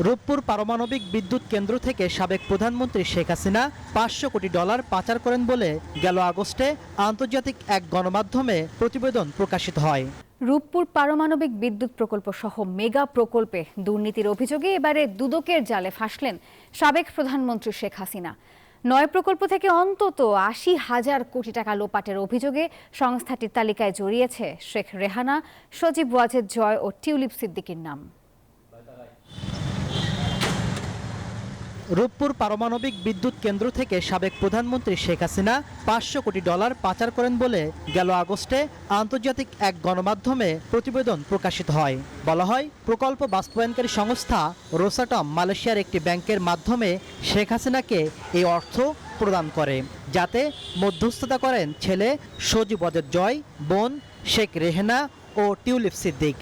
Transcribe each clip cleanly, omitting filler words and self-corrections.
রূপপুর পারমাণবিক বিদ্যুৎ কেন্দ্র থেকে সাবেক প্রধানমন্ত্রী শেখ হাসিনা $500 কোটি পাচার করেন বলে গেল আগস্টে আন্তর্জাতিক এক গণমাধ্যমে প্রতিবেদন প্রকাশিত হয়। রূপপুর পারমাণবিক বিদ্যুৎ প্রকল্প সহ মেগা প্রকল্পে দুর্নীতির অভিযোগে এবারে দুদকের জালে ফাঁসলেন সাবেক প্রধানমন্ত্রী শেখ হাসিনা। 9 প্রকল্প থেকে অন্তত 80,000 কোটি টাকা লোপাটের অভিযোগে সংস্থাটির তালিকায় জড়িয়েছে শেখ রেহানা, সজীব ওয়াজেদ জয় ও টিউলিপ সিদ্দিকীর নাম। রূপপুর পারমাণবিক বিদ্যুৎ কেন্দ্র থেকে সাবেক প্রধানমন্ত্রী শেখ হাসিনা $500 কোটি পাচার করেন বলে গেল আগস্টে আন্তর্জাতিক এক গণমাধ্যমে প্রতিবেদন প্রকাশিত হয়। বলা হয়, প্রকল্প বাস্তবায়নকারী সংস্থা রোসাটম মালয়েশিয়ার একটি ব্যাংকের মাধ্যমে শেখ হাসিনাকে এই অর্থ প্রদান করে, যাতে মধ্যস্থতা করেন ছেলে সজীব ওয়াজেদ জয়, বোন শেখ রেহানা ও টিউলিপ সিদ্দিক।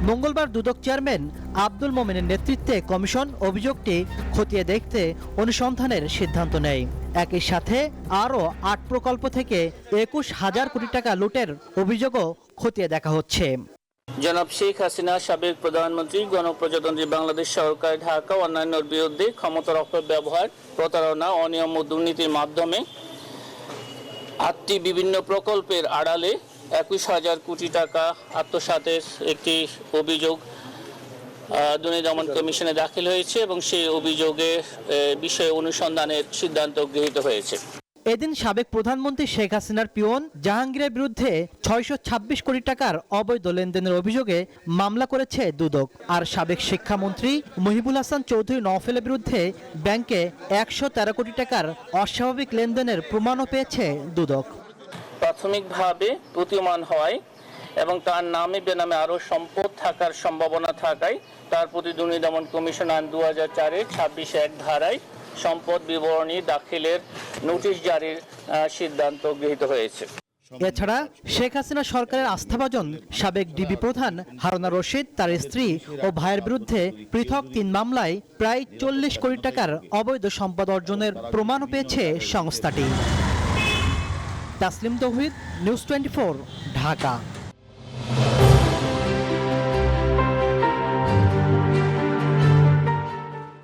মঙ্গলবার দুদক চেয়ারম্যান আব্দুল মোমেনের নেতৃত্বে কমিশন অভিযোগটি খতিয়ে দেখতে অনুসন্ধানের সিদ্ধান্ত নেয়। একই সাথে আরও 8 প্রকল্প থেকে 21,000 কোটি টাকা লুটের অভিযোগও খতিয়ে দেখা হচ্ছে। জনাব শেখ হাসিনা সাবেক প্রধানমন্ত্রী, গণপ্রজাতন্ত্রী বাংলাদেশ সরকার, ঢাকা ও অন্যান্যর বিরুদ্ধে ক্ষমতার অপব্যবহার, প্রতারণা, অনিয়ম ও দুর্নীতির মাধ্যমে 8টি বিভিন্ন প্রকল্পের আড়ালে 21,000 কোটি টাকা আত্মসাতের একটি অভিযোগ দুর্নীতি দমন কমিশনে দাখিল হয়েছে এবং সেই অভিযোগের বিষয়ে অনুসন্ধানের সিদ্ধান্ত গৃহীত হয়েছে। এদিন সাবেক প্রধানমন্ত্রী শেখ হাসিনার পিয়ন জাহাঙ্গীরের বিরুদ্ধে 626 কোটি টাকার অবৈধ লেনদেনের অভিযোগে মামলা করেছে দুদক। আর সাবেক শিক্ষামন্ত্রী মহিবুল হাসান চৌধুরী নওফেলের বিরুদ্ধে ব্যাংকে 113 কোটি টাকার অস্বাভাবিক লেনদেনের প্রমাণও পেয়েছে দুদক। প্রাথমিকভাবে প্রতীয়মান হয় এবং তার নামে বেনামে আরও সম্পদ থাকার সম্ভাবনা থাকায় তার প্রতি দুর্নীতি দমন কমিশন আইন 2004-এর 26(1) ধারায় সম্পদ বিবরণী দাখিলের নোটিশ জারির সিদ্ধান্ত গৃহীত হয়েছে। এছাড়া শেখ হাসিনা সরকারের আস্থাভাজন সাবেক ডিবি প্রধান হারুনা রশিদ, তার স্ত্রী ও ভাইয়ের বিরুদ্ধে পৃথক 3 মামলায় প্রায় 40 কোটি টাকার অবৈধ সম্পদ অর্জনের প্রমাণও পেয়েছে সংস্থাটি। তাসলিম তৌহিদ, নিউজ 24, ঢাকা।